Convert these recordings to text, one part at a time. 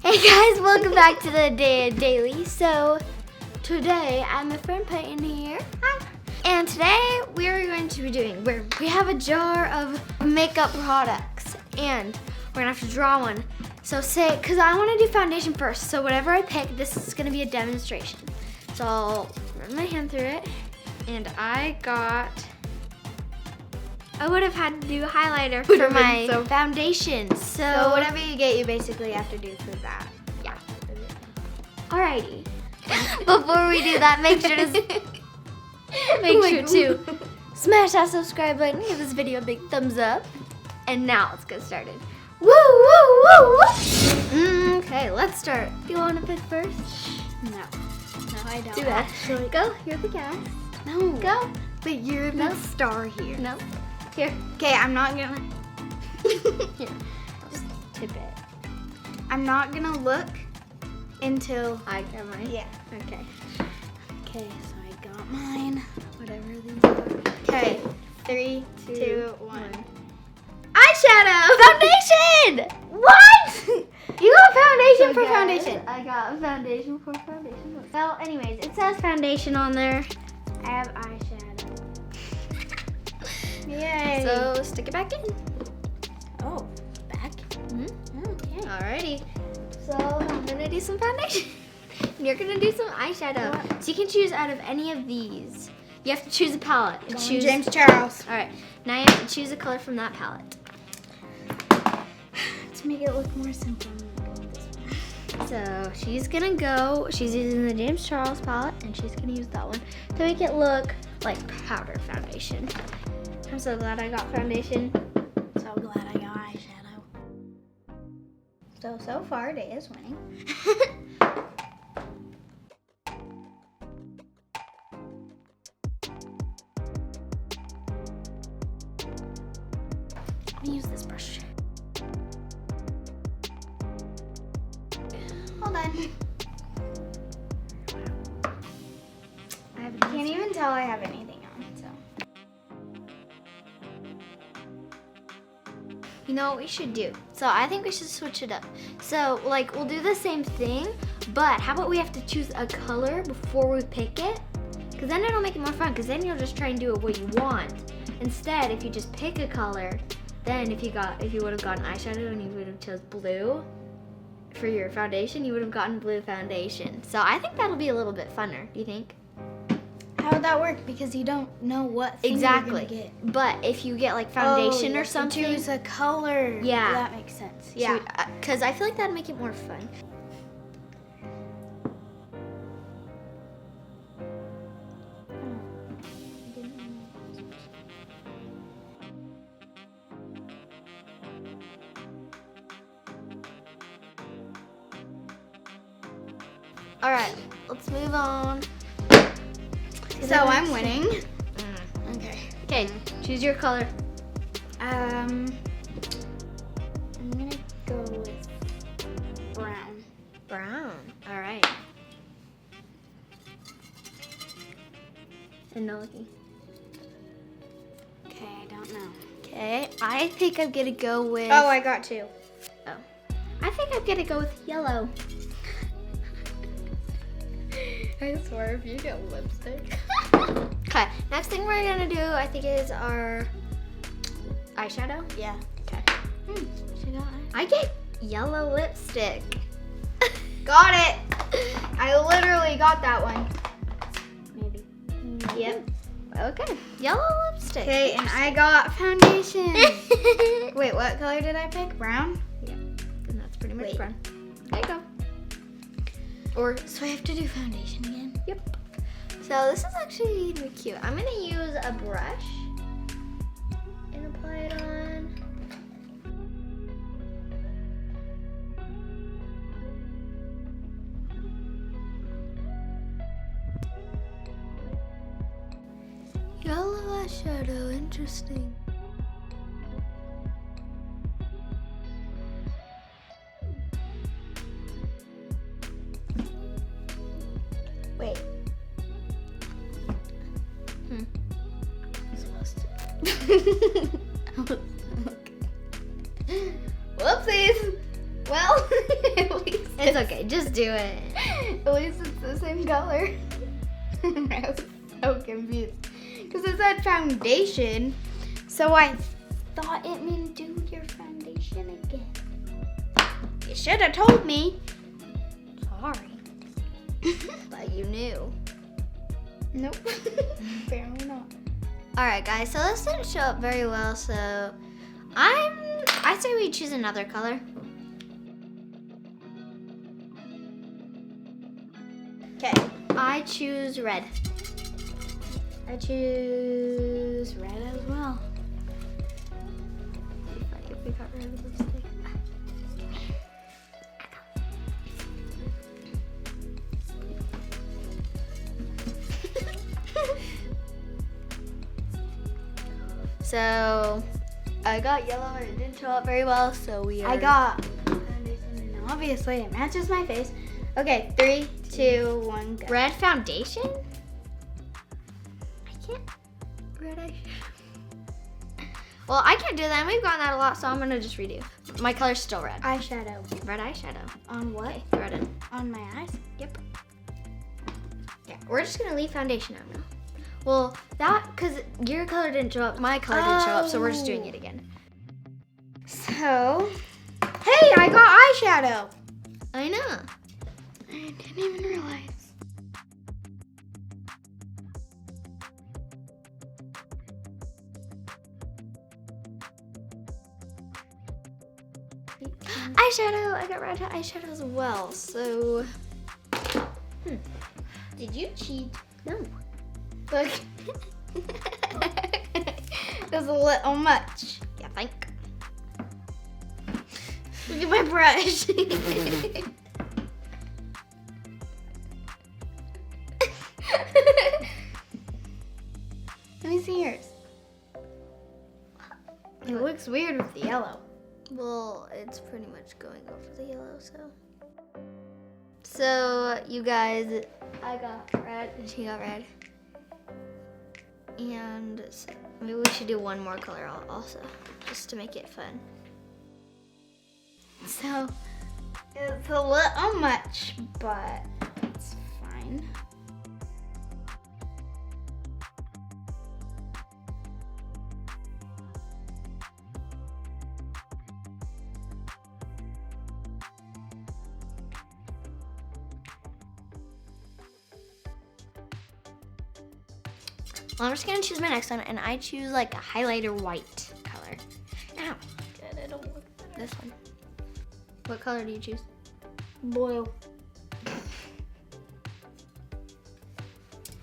Hey guys, welcome back to the Daya Daily. So today I have my friend Peyton here. Hi. And today we're going to be doing we have a jar of makeup products and we're gonna have to draw one. So because I want to do foundation first. So whatever I pick, this is gonna be a demonstration. So I'll run my hand through it. And I would have had to do highlighter for my foundation. So whatever you get, you basically have to do for that. Yeah. Alrighty. Before we do that, make sure to smash that subscribe button, give this video a big thumbs up, and now let's get started. Woo, woo, woo, woo. Okay, let's start. Do you want to pick first? No, I don't. Do that. Go. You're the guest. No. Go. But you're the star here. No. Here. Okay, I'm not gonna. Here. Just tip it. I'm not gonna look until I got mine. Yeah. Okay. Okay, so I got mine. Whatever these are. Okay. 3, 2, 1. Eyeshadow! Foundation! What? You got foundation for foundation. I got foundation for foundation. Well, anyways, it says foundation on there. I have eyeshadow. Yay. So stick it back in. Oh, back? Mm-hmm. Okay. Alrighty. So I'm gonna do some foundation. And you're gonna do some eyeshadow. What? So you can choose out of any of these. You have to choose a palette. And choose James Charles. Alright. Now you have to choose a color from that palette. To make it look more simple, I'm gonna go with this one. So she's using the James Charles palette and she's gonna use that one to make it look like powder foundation. I'm so glad I got foundation. So glad I got eyeshadow. So far, Day is winning. Let me use this brush. Hold on. I Can't even tell I have anything on, so. You know what we should do? So I think we should switch it up. So like we'll do the same thing, but how about we have to choose a color before we pick it? Because then it'll make it more fun, because then you'll just try and do it what you want. Instead, if you just pick a color, then if you would have gotten eyeshadow and you would have chose blue for your foundation, you would have gotten blue foundation. So I think that'll be a little bit funner. Do you think? How would that work? Because you don't know what thing Exactly. you're gonna get. But if you get like foundation you or have to something, choose a color. Yeah. That makes sense. yeah, because I feel like that'd make it more fun. All right, let's move on. So I'm winning. Okay. Okay, choose your color. I'm gonna go with brown. Brown. All right. And no looking. Okay, I don't know. Okay, I think I'm gonna go with. Oh, I got 2. I think I'm gonna go with yellow. I swear, if you get lipstick. Okay, next thing we're gonna do, I think, is our eyeshadow. Yeah. Okay. She got I get yellow lipstick. Got it. I literally got that one. Maybe. Yep. Okay. Yellow lipstick. Okay, and I got foundation. Wait, what color did I pick? Brown? Yeah. And that's pretty much Wait. brown. There you go. Or So I have to do foundation again. yep. So this is actually gonna be cute. I'm gonna use a brush and apply it on. Yellow eyeshadow, interesting. Wait. Whoopsies. Well, at least It's okay, just do it. At least it's the same color. I was so confused. Because it said foundation, so I thought it meant do your foundation again. You should have told me. Sorry. But you knew. Nope. Apparently not. Alright guys, so this didn't show up very well, so I say we choose another color. Okay. I choose red. I choose red as well. It'd be funny if we got red lipstick. So I got yellow and it didn't show up very well, so I got foundation and obviously it matches my face. Okay, 3, 2, 1, go. red foundation? I can't. Red eyeshadow. Well, I can't do that, and we've gotten that a lot, so I'm gonna just redo. My color's still red. Eyeshadow. Red eyeshadow. On what? Okay, throw it in. On my eyes? Yep. Yeah, we're just gonna leave foundation out now. Well, because your color didn't show up, my color didn't show up, so we're just doing it again. So, hey, I got eyeshadow. I know. I didn't even realize. Eyeshadow! I got red eyeshadow as well, so... Did you cheat? No. Look. That's a little much. Yeah, think. Look at my brush. Let me see yours. It looks weird with the yellow. Well, it's pretty much going over the yellow, so. So, you guys, I got red and she got red. And so maybe we should do one more color also, just to make it fun. So, it's a little much, but it's fine. Well, I'm just gonna choose my next one, and I choose like a highlighter white color. Ow. Good, it'll look better. This one. What color do you choose? Blue.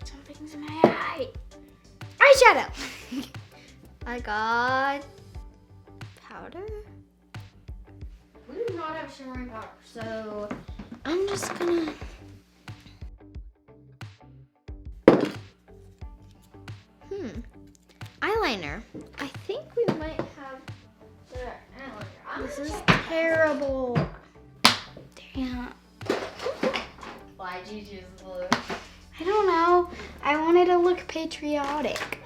Something's in my eye. Eyeshadow. I got powder. We do not have shimmering powder, so I'm just gonna. Eyeliner. I think we might have the eyeliner. This is terrible. Damn. Why'd you choose blue? I don't know. I wanted to look patriotic.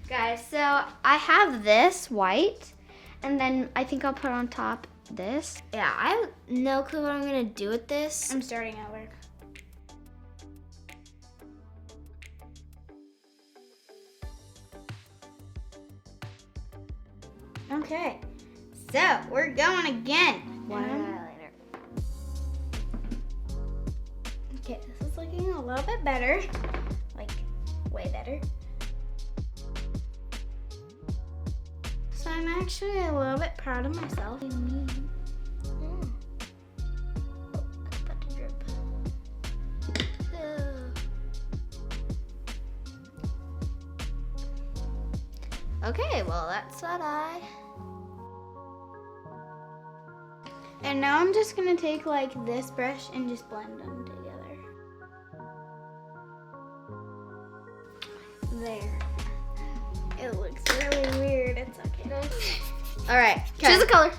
Guys, so I have this white, and then I think I'll put on top this. Yeah, I have no clue what I'm gonna do with this. I'm starting over. Okay, so we're going again. One eyeliner. Okay, this is looking a little bit better. Like, way better. So I'm actually a little bit proud of myself. Oh, it's about to drip. Okay, well that's what I. And now I'm just gonna take like this brush and just blend them together. There. It looks really weird. It's okay. All right, choose a color.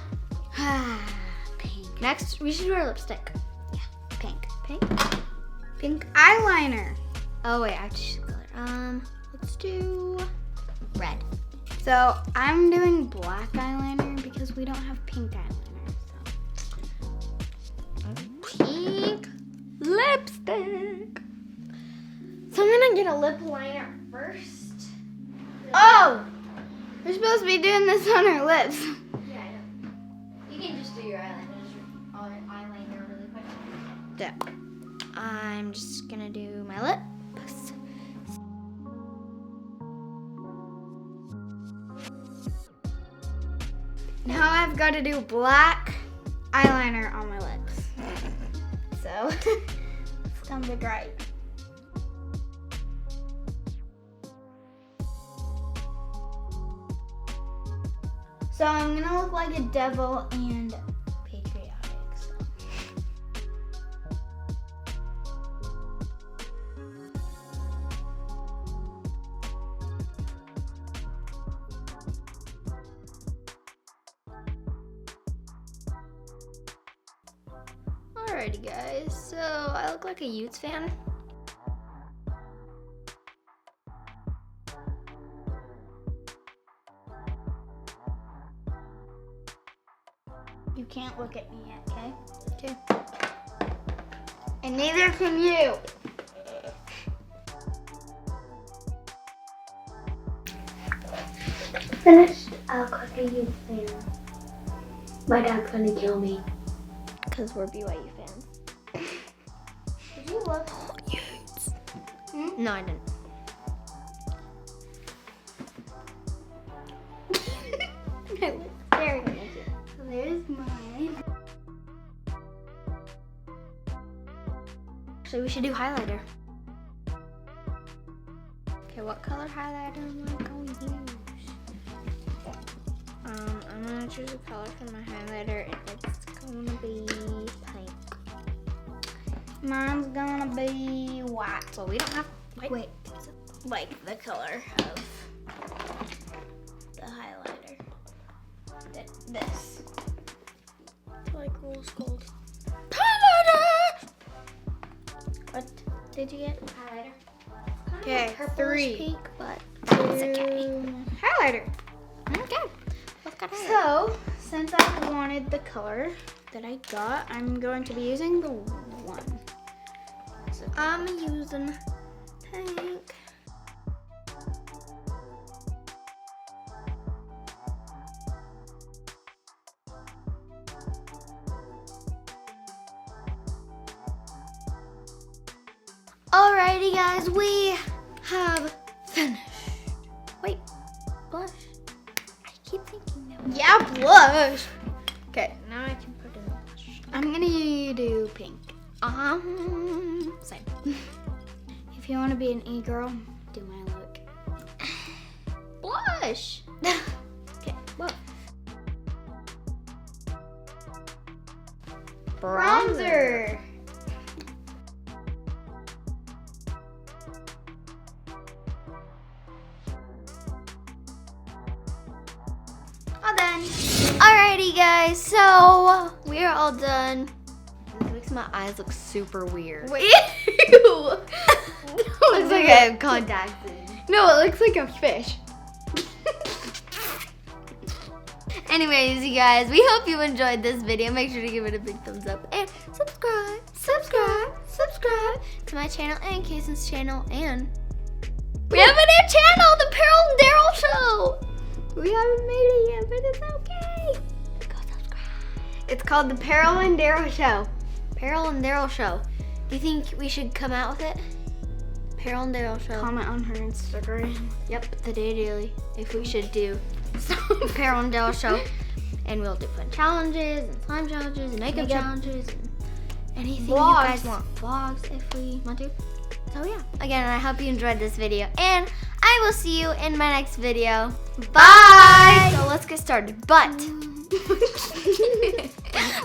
Pink. Next, we should do our lipstick. Yeah, pink. Pink. Pink eyeliner. Oh wait, I have to choose a color. Let's do red. So I'm doing black eyeliner because we don't have pink eyeliner. So lip liner first. Oh! We're supposed to be doing this on our lips. Yeah, I know. You can just do your eyeliner really quick. Yeah. I'm just gonna do my lips. Now I've got to do black eyeliner on my lips. So, it's gonna be great. So I'm gonna look like a devil and patriotic. So. Alrighty guys, so I look like a Utes fan. You can't look at me yet, okay? Okay. And neither can you. Finished. I look like a Utes fan. My dad's gonna kill me. Because we're BYU fans. Did you look? Utes. No, I didn't. I look very good. So there's mine. Actually, we should do highlighter. Okay, what color highlighter am I going to use? I'm gonna choose a color for my highlighter, and it's gonna be pink. Mine's gonna be white. So we don't have Wait, like the color of the highlighter. This. like rose gold. Highlighter! What did you get? Highlighter. Okay, Purplish 3, pink, but 2, it's okay. highlighter. Okay. Let's go highlighter. So, since I wanted the color that I got, I'm going to be using the one. So I'm using pink. Alrighty guys, we have finished. Wait, blush. I keep thinking that. yeah, blush. Okay, Now I can put in the blush. I'm gonna do pink. Same. If you want to be an e-girl, do my look. Blush. Okay, What? bronzer. All done. Alrighty guys, so we are all done. This makes my eyes look super weird. Wait. Ew. Looks like I have contacts in. No, it looks like a fish. Anyways, you guys, we hope you enjoyed this video. Make sure to give it a big thumbs up and subscribe to my channel and Kason's channel. And we have a new channel, the Peril and Daryl Show. We haven't made it yet, but it's okay. Go subscribe. It's called the Peril and Daryl Show. Peril and Daryl Show. Do you think we should come out with it? Peril and Daryl Show. Comment on her Instagram. Yep, the Day Daily. If we should do Peril and Daryl Show. And we'll do fun challenges and slime challenges and makeup challenges and anything you guys want. Vlogs if we want to. So yeah, again, I hope you enjoyed this video. And I will see you in my next video. Bye! So let's get started. But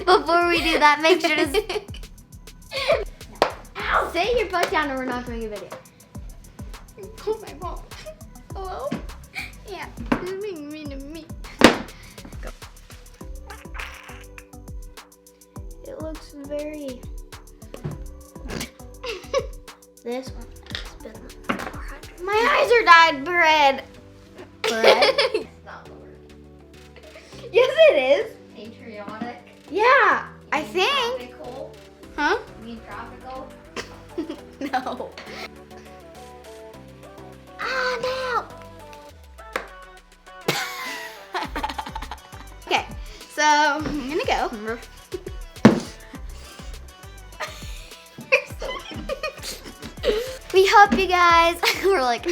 before we do that, make sure to say your butt down or we're not doing a video. Oh, my mom. Hello? Yeah, you're being mean to me. Go. It looks very... This one has been 400. My eyes are dyed bread. Bread? It's not the word. Yes, it is. Patriotic. Yeah, I think. Tropical. Huh? You mean tropical? No. So I'm gonna go. We hope you guys. We're like.